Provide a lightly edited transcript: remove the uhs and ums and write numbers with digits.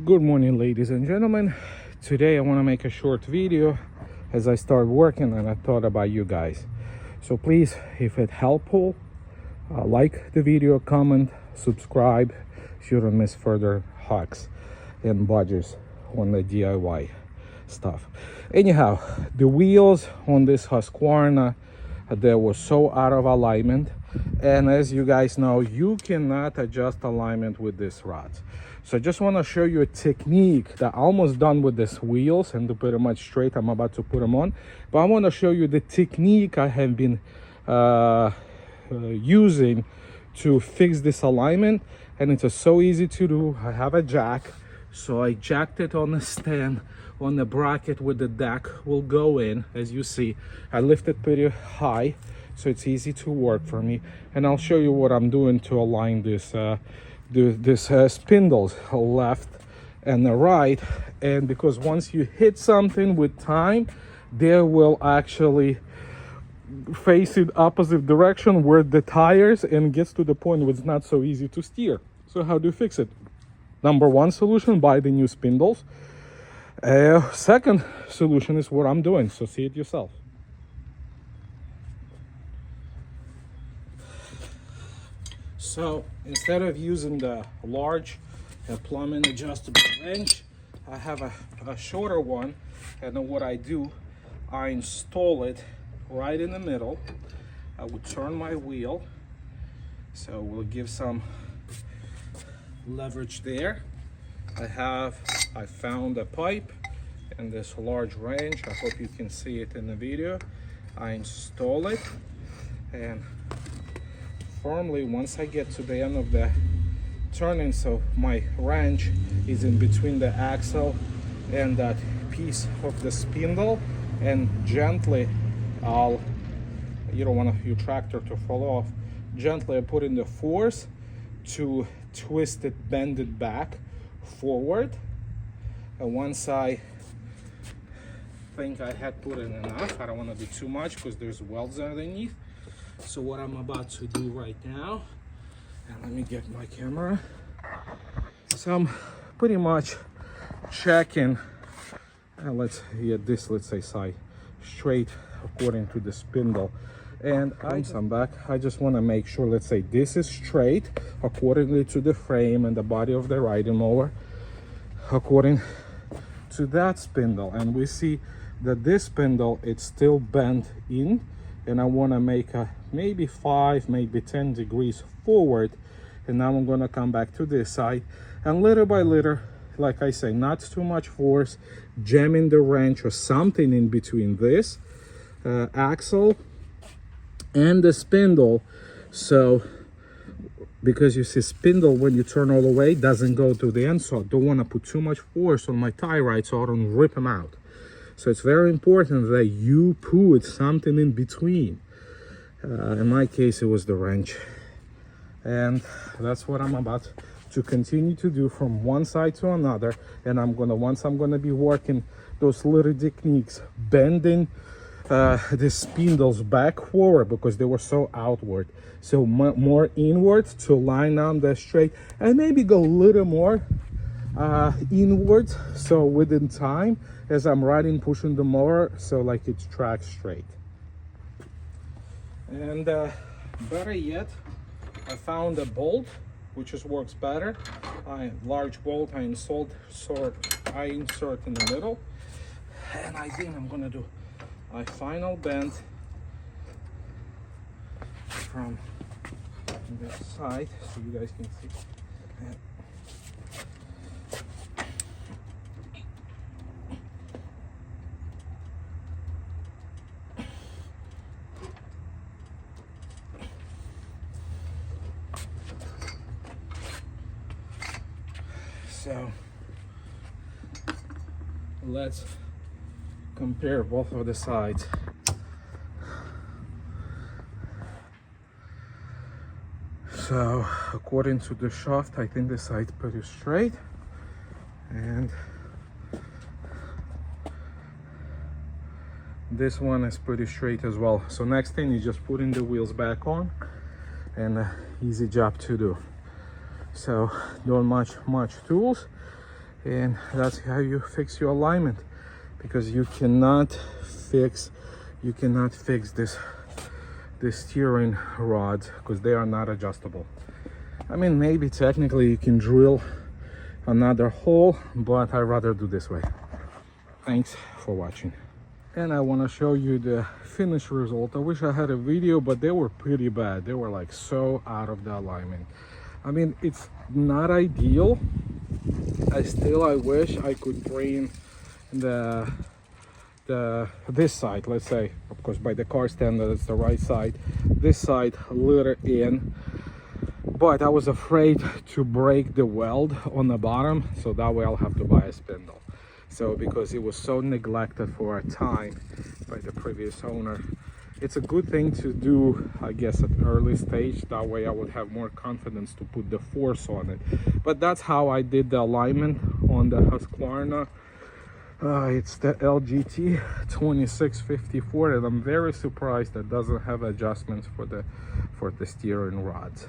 Good morning, ladies and gentlemen. Today I want to make a short video as I start working, and I thought about you guys. So please, if it helpful, like the video, comment, subscribe so you don't miss further hacks and budgets on the DIY stuff. Anyhow, the wheels on this Husqvarna, they were so out of alignment, and as you guys know, you cannot adjust alignment with this rod. So I just want to show you a technique that I'm almost done with these wheels and they're pretty much straight. I'm about to put them on, but I want to show you the technique I have been using to fix this alignment, and it's so easy to do. I have a jack, so I jacked it on the stand on the bracket with the deck will go in. As you see, I lift it pretty high so it's easy to work for me, and I'll show you what I'm doing to align this spindles left and the right. And because once you hit something with time, they will actually face it opposite direction where the tires, and gets to the point where it's not so easy to steer. So how do you fix it? Number one solution, buy the new spindles. Second solution is what I'm doing, so see it yourself. So instead of using the large plumbing adjustable wrench, I have a shorter one, and then what I do, I install it right in the middle. I would turn my wheel, so we'll give some leverage there. I found a pipe and this large wrench. I hope you can see it in the video. I install it, and firmly, once I get to the end of the turning, so my wrench is in between the axle and that piece of the spindle, and gently you don't want your tractor to fall off, gently I put in the force to twist it, bend it back forward. And once I think I had put in enough, I don't want to do too much because there's welds underneath. So what I'm about to do right now, and let me get my camera. So I'm pretty much checking, let's get this, let's say side straight according to the spindle. And I'm back. I just want to make sure, let's say this is straight accordingly to the frame and the body of the riding mower according to that spindle. And we see that this spindle, it's still bent in, and I want to make a maybe 5, maybe 10 degrees forward. And now I'm going to come back to this side, and little by little, like I say, not too much force, jamming the wrench or something in between this axle and the spindle. So because you see, spindle when you turn all the way doesn't go to the end, so I don't want to put too much force on my tie rod so I don't rip them out. So it's very important that you put something in between. In my case, it was the wrench. And that's what I'm about to continue to do from one side to another. And once I'm gonna be working those little techniques, bending the spindles back forward because they were so outward. So more inward to line on the straight, and maybe go a little more inward, so within time as I'm riding, pushing the mower, so like it's track straight. And better yet, I found a bolt which just works better. Large bolt I insert in the middle, and I think I'm gonna do a final bend from this side so you guys can see. So let's compare both of the sides. So according to the shaft, I think the side's pretty straight, and this one is pretty straight as well. So next thing is just putting the wheels back on, and easy job to do. So don't much tools, and that's how you fix your alignment, because you cannot fix this steering rods because they are not adjustable. I mean, maybe technically you can drill another hole, but I'd rather do this way. Thanks for watching. And I want to show you the finished result. I wish I had a video, but they were pretty bad. They were like so out of the alignment. I mean, it's not ideal. I wish I could bring this side, let's say, of course by the car standard it's the right side, this side a little in, but I was afraid to break the weld on the bottom, so that way I'll have to buy a spindle. So because it was so neglected for a time by the previous owner, it's a good thing to do, I guess, at an early stage. That way I would have more confidence to put the force on it. But that's how I did the alignment on the Husqvarna. It's the LGT 2654, and I'm very surprised that doesn't have adjustments for the steering rods.